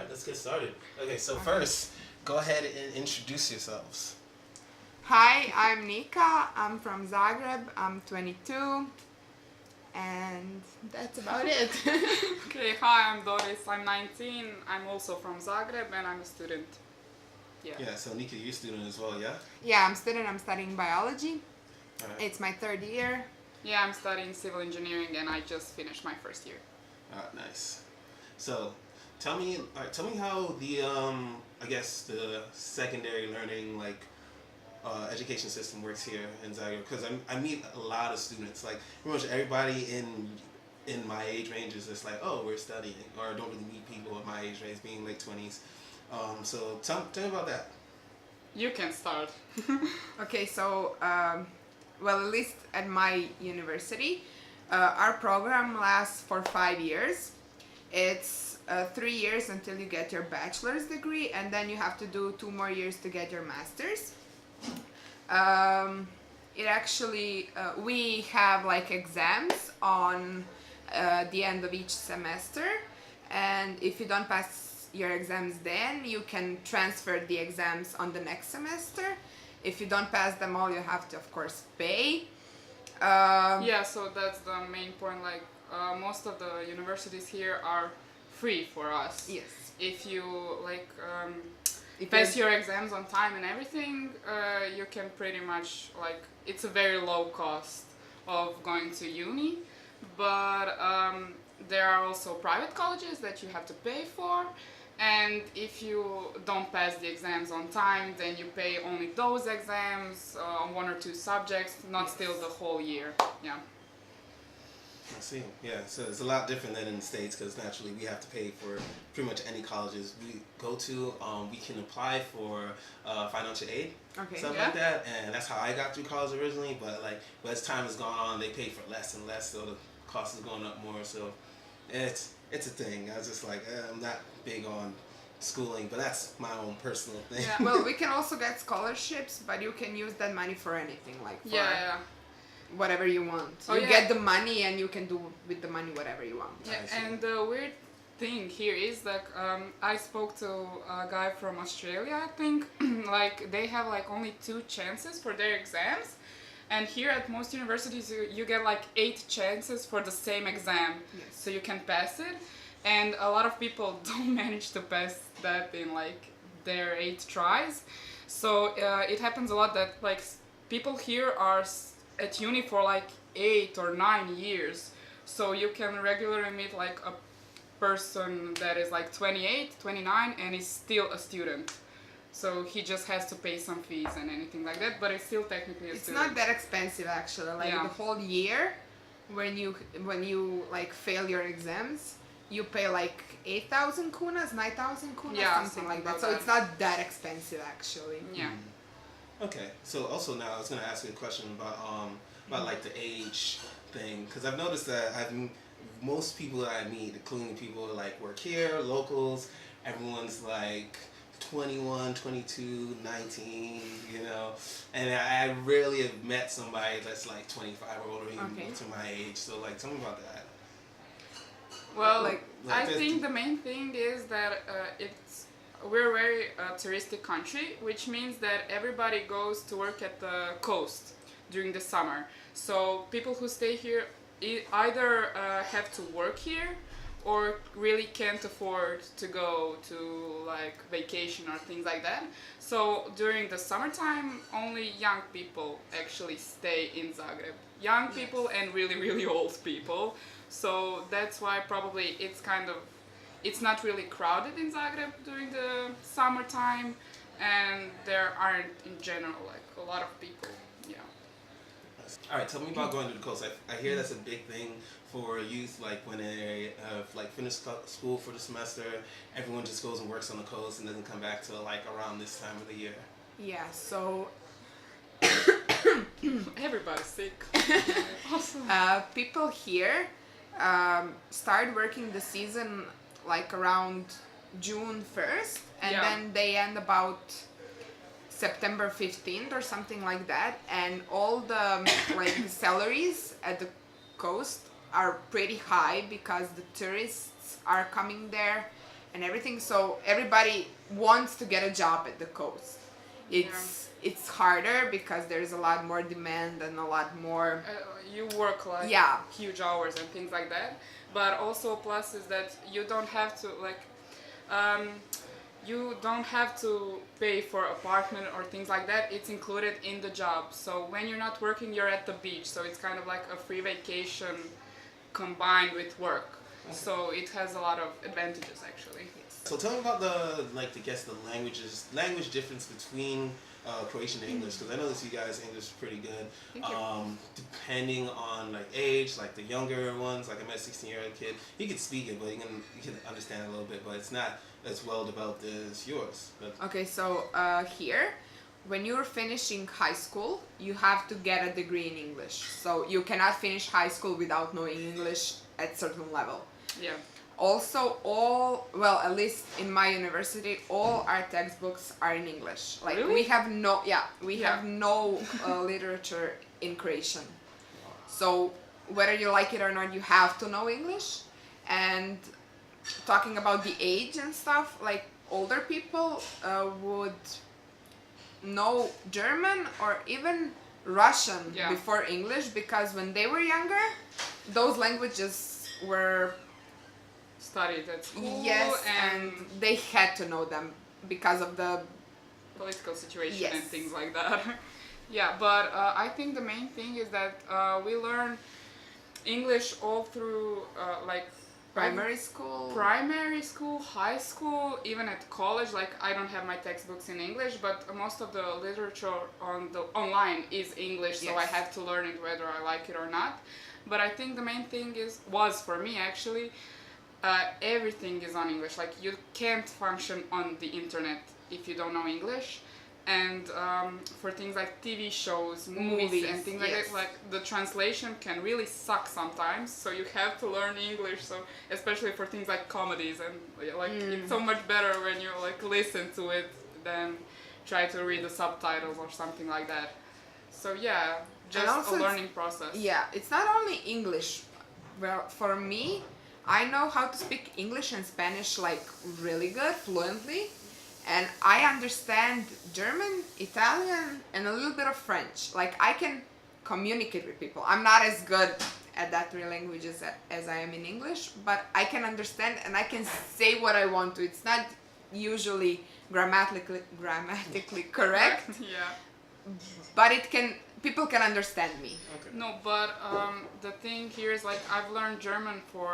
let's get started. Okay, so first, go ahead and introduce yourselves. Hi, I'm Nika. I'm from Zagreb. I'm 22, and that's about it. Okay, hi, I'm Doris. I'm 19. I'm also from Zagreb and I'm a student. Yeah, so Nika, you're a student as well, yeah? Yeah, I'm student. I'm studying biology. All right. It's my third year. Yeah, I'm studying civil engineering and I just finished my first year. Nice. So, tell me how the I guess the secondary learning education system works here in Zagreb, because I meet a lot of students, like pretty much everybody in my age range is just like, oh, we're studying, or I don't really meet people in my age range, being late 20s. So tell me about that. You can start. Okay, so, well, at least at my university, our program lasts for 5 years. It's 3 years until you get your bachelor's degree, and then you have to do 2 more years to get your master's. It actually, we have like exams on the end of each semester, and if you don't pass your exams then, you can transfer the exams on the next semester. If you don't pass them all, you have to of course pay. Yeah, so that's the main point. Like, most of the universities here are free for us. Yes. If you If pass you're- your exams on time and everything, you can pretty much, like, it's a very low cost of going to uni. But there are also private colleges that you have to pay for. And if you don't pass the exams on time, then you pay only those exams on 1 or 2 subjects, not still the whole year. Yeah. I see. Yeah, so it's a lot different than in the States, because naturally we have to pay for pretty much any colleges we go to. We can apply for financial aid, Okay. stuff Yeah. like that, and that's how I got through college originally. But as time has gone on, they pay for less and less, so the cost is going up more. So it's a thing. I was just like, I'm not big on schooling, but that's my own personal thing. Yeah. Well, we can also get scholarships, but you can use that money for anything, like for Yeah. whatever you want. Oh, You yeah. get the money and you can do with the money whatever you want. Yeah, I see. and the weird thing here is that I spoke to a guy from Australia, I think. Like, they have like only 2 chances for their exams, and here at most universities you get like 8 chances for the same exam, Yes. so you can pass it. And a lot of people don't manage to pass that in like their 8 tries. So it happens a lot that like people here are at uni for like 8 or 9 years. So you can regularly meet like a person that is like 28, 29 and is still a student. So he just has to pay some fees and anything like that, but it's still technically a It's student. not that expensive actually. Like Yeah. the whole year, when you like fail your exams, you pay like 8,000 kunas, 9,000 kunas, Yeah, something like something that. about So that. it's not that expensive actually. Yeah. Okay, so also now I was gonna ask you a question about like the age thing, because I've noticed that most people that I meet, including people who like work here, locals, everyone's like 21, 22, 19, you know, and I rarely have met somebody that's like 25 or older, even Okay. to my age. So like, tell me about that. Well, Like- like I this- think the main thing is that we're a very touristic country, which means that everybody goes to work at the coast during the summer. So people who stay here either have to work here or really can't afford to go to like vacation or things like that. So during the summertime, only young people actually stay in Zagreb. Young people and really, really old people. So that's why probably it's not really crowded in Zagreb during the summertime, and there aren't in general like a lot of people. Yeah. All right, tell me about going to the coast. I hear that's a big thing for youth. Like when they have like finished school for the semester, everyone just goes and works on the coast and doesn't come back till like around this time of the year. Yeah. So Everybody's sick. Awesome. people here start working the season like around June 1st, and Yeah. then they end about September 15th or something like that, and all the like the salaries at the coast are pretty high because the tourists are coming there and everything. So everybody wants to get a job at the coast. It's harder because there's a lot more demand and a lot more. You work like Yeah. huge hours and things like that. But also a plus is that you don't have to like. You don't have to pay for apartment or things like that. It's included in the job. So when you're not working, you're at the beach. So it's kind of like a free vacation combined with work. So it has a lot of advantages actually. So tell me about the language difference between Croatian and English, because I notice you guys English is pretty good. Thank you. Depending on like age, like the younger ones, like I met a 16-year-old kid. He could speak it, but you can understand it a little bit, but it's not as well developed as yours. But Okay, so here, when you're finishing high school, you have to get a degree in English. So you cannot finish high school without knowing English at certain level. Yeah. Also, at least in my university, all our textbooks are in English. Like Really? we have no literature in Croatian. So whether you like it or not, you have to know English. And talking about the age and stuff, like older people would know German or even Russian before English, because when they were younger, those languages were Studied at school. yes, and they had to know them because of the political situation Yes. and things like that. Yeah, but I think the main thing is that we learn English all through primary school. primary school, high school, even at college. Like I don't have my textbooks in English, but most of the literature online is English, so I Yes. have to learn it whether I like it or not. But I think the main thing was for me actually, everything is on English. Like you can't function on the internet if you don't know English. And for things like TV shows, movies and things like yes. that, like the translation can really suck sometimes. So you have to learn English. So especially for things like comedies, and like it's so much better when you like listen to it than try to read the subtitles or something like that. So yeah, just also a learning process. Yeah, it's not only English. Well, for me, I know how to speak English and Spanish like really good, fluently. And I understand German, Italian, and a little bit of French. Like I can communicate with people. I'm not as good at that three languages as I am in English, but I can understand and I can say what I want to. It's not usually grammatically correct, Yeah. but people can understand me. okay. No, but the thing here is like I've learned German for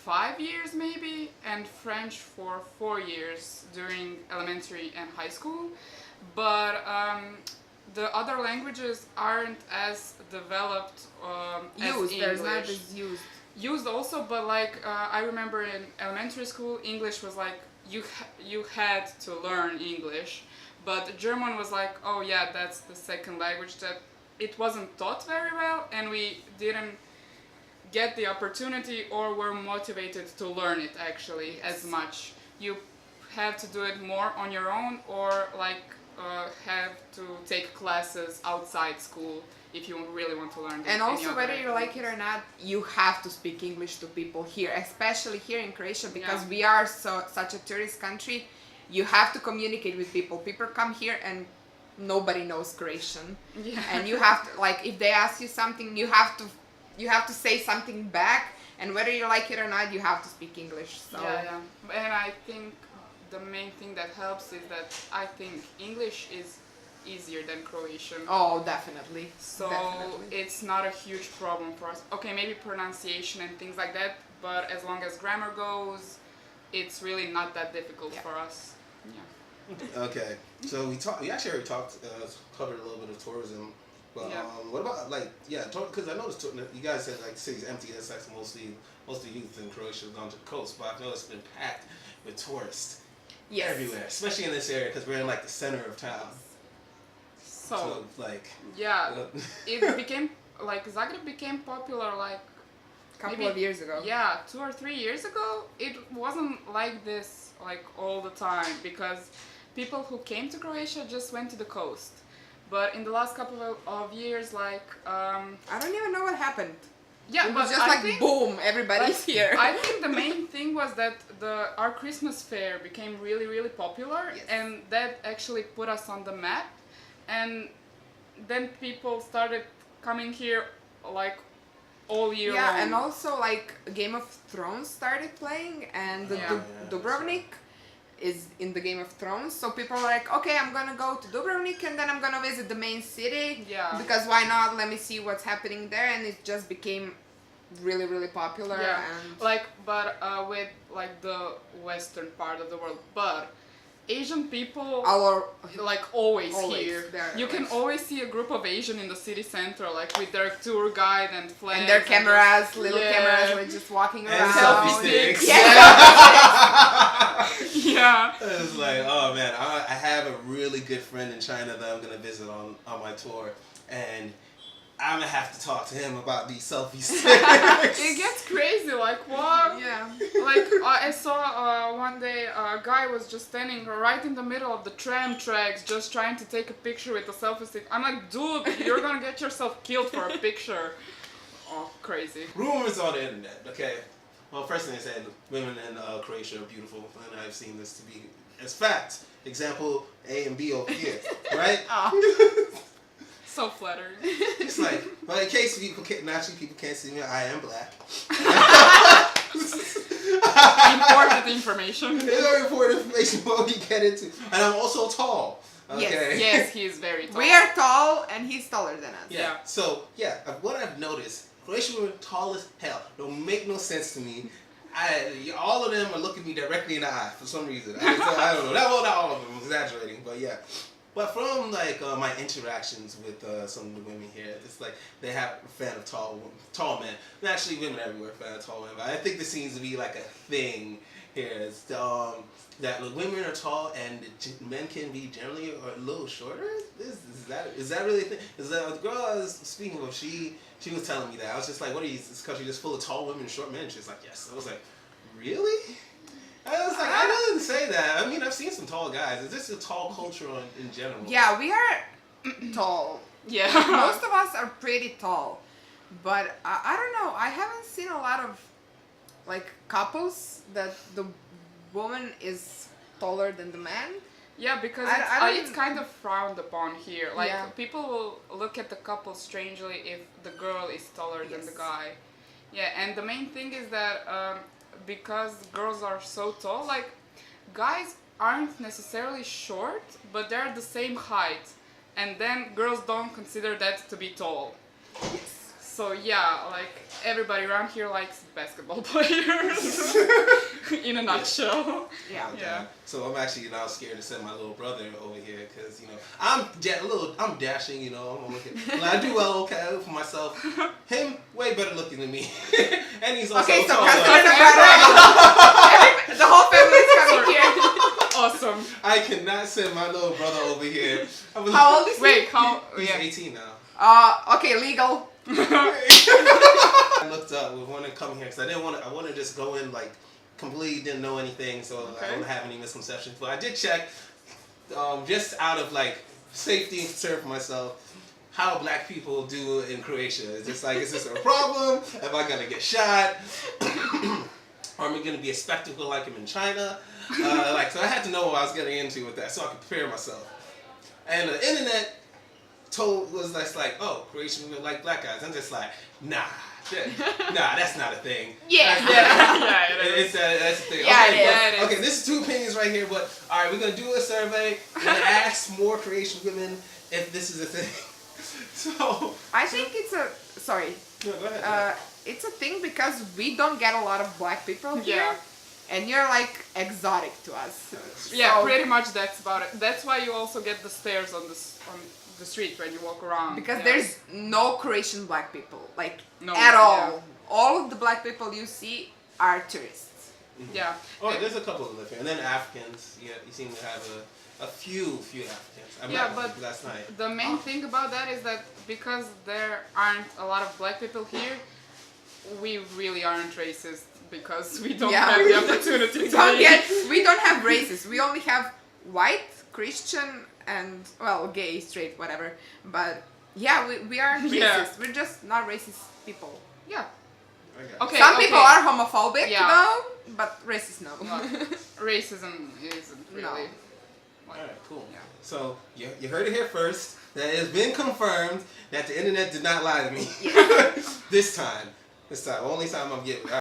5 years maybe, and French for 4 years during elementary and high school. But the other languages aren't as developed as Used, there's not English. as used. Used also, but like I remember in elementary school, English was like you had to learn English, but German was like, oh yeah, that's the second language that it wasn't taught very well, and we didn't get the opportunity or were motivated to learn it actually as much. You have to do it more on your own, or like have to take classes outside school if you really want to learn it. And also, whether you like it or not, you have to speak English to people here, especially here in Croatia, because Yeah. we are such a tourist country. You have to communicate with people. People come here and nobody knows Croatian, Yeah. and you have to, like, if they ask you something, you have to say something back, and whether you like it or not, you have to speak English. So Yeah. And I think the main thing that helps is that I think English is easier than Croatian. Oh, definitely. So Definitely. it's not a huge problem for us. Okay, maybe pronunciation and things like that, but as long as grammar goes, it's really not that difficult Yeah. for us. Yeah. Okay, so we actually already covered a little bit of tourism, but Yeah. what about because I noticed you guys said like the city's empty. That's like most of the youth in Croatia have gone to the coast, but I've noticed it's been packed with tourists Yes. everywhere, especially in this area because we're in like the center of town. So like yeah, it became like Zagreb became popular like Couple maybe- of years ago. Yeah, 2 or 3 years ago, it wasn't like this like all the time, because people who came to Croatia just went to the coast. But in the last couple of years, like I don't even know what happened. yeah, It but was just I like think, boom, everybody's here. I think the main thing was that our Christmas fair became really, really popular, Yes. and that actually put us on the map. And then people started coming here like all year long. Yeah, and also like Game of Thrones started playing, and the Yeah. Dubrovnik is in the Game of Thrones, so people are like, okay, I'm gonna go to Dubrovnik and then I'm gonna visit the main city. Yeah. Because why not? Let me see what's happening there, and it just became really, really popular. Yeah, And like, but with like the western part of the world, but Asian people our like always Always, here. they're You can like- always see a group of Asian in the city center, like with their tour guide and flags. and their cameras, little Yeah. cameras, were just walking And around. selfie sticks. Yeah. Yeah. It's like, oh man, I have a really good friend in China that I'm gonna visit on my tour, and I'm gonna have to talk to him about these selfie sticks. It gets crazy, like what? Yeah. Like I saw one day a guy was just standing right in the middle of the tram tracks, just trying to take a picture with a selfie stick. I'm like, dude, you're gonna get yourself killed for a picture. Oh, crazy. Rumors on the internet. Okay. Well, first thing they said, women in Croatia are beautiful, and I've seen this to be as fact. Example A and B over here, right? So flattering. It's like, well, in case people can't see me, I am black. Important information. It's very important information what we get into, and I'm also tall. Okay. Yes, he is very tall. We are tall, and he's taller than us. Yeah. So yeah, what I've noticed, Croatian women tall as hell. Don't make no sense to me. All of them are looking me directly in the eye for some reason. I don't know. Not all of them. I'm exaggerating, but yeah. But from like my interactions with some of the women here, it's like they have a fan of tall men. And actually, women everywhere are a fan of tall men. But I think this seems to be like a thing here. It's that the women are tall and the men can be generally a little shorter. Is that really a thing? Is that the girl I was speaking with? She was telling me that. I was just like, what are you? This country just full of tall women and short men? She's like, yes. I was like, really? I was like, I didn't say that. I mean, I've seen some tall guys. Is this a tall culture in general? Yeah, we are tall. Yeah. Most of us are pretty tall, but I don't know. I haven't seen a lot of like couples that the woman is taller than the man. Yeah, because I don't it's kind of frowned upon here. Like, Yeah. people will look at the couple strangely if the girl is taller than the Yes. guy. Yeah, and the main thing is that because girls are so tall, like, guys aren't necessarily short, but they're the same height. And then girls don't consider that to be tall. Yes. So yeah, like, everybody around here likes basketball players. In a nutshell. Yeah. Yeah. So I'm actually now scared to send my little brother over here because I'm dashing, I'm looking. I do well okay for myself. Him way better looking than me, and he's also Okay, so taller. consider the brother. The whole family is coming here. Awesome. I cannot send my little brother over here. How old is he? Wait, how? He's Yeah. 18 now. Okay, legal. I looked up with wanting to come here because I wanted to just go in like completely didn't know anything, so I don't have any misconceptions. But I did check, just out of like safety and concern for myself, how black people do in Croatia. It's just like, is this a problem? Am I gonna get shot? Or am I gonna be a spectacle like I'm in China? So I had to know what I was getting into with that, so I could prepare myself. And the internet was just like, oh, Croatian women like black guys. I'm just like, nah, that's not a thing. Yeah. Yeah, it is. That's the thing. Yeah, okay, it is. Yeah, it is. okay, this is two opinions right here, but all right, we're gonna do a survey. We're gonna ask more Croatian women if this is a thing. So, I think it's a sorry. no, go ahead. It's a thing because we don't get a lot of black people here, Yeah. and you're like exotic to us. Yeah, So- pretty much that's about it. That's why you also get the stares on the street when you walk around. Because Yeah. there's no Croatian black people, like No, at all. yeah. All of the black people you see are tourists. Yeah. Oh, there's a couple of live here, and then Africans. Yeah, you seem to have a few Africans. I Yeah, met one but last night. The main thing about that is that because there aren't a lot of black people here, we really aren't racist because we don't Yeah. have the opportunity to be. We don't have races. We only have white, Christian, and well, gay, straight, whatever. But yeah, we aren't Yeah. racist. We're just not racist people. Yeah. Okay. Okay. Some people are homophobic Yeah. though. but racist no. Well, racism isn't really. No. Like, Alright, cool. Yeah. So you heard it here first. That it has been confirmed that the internet did not lie to me. This time. Only time I'm getting.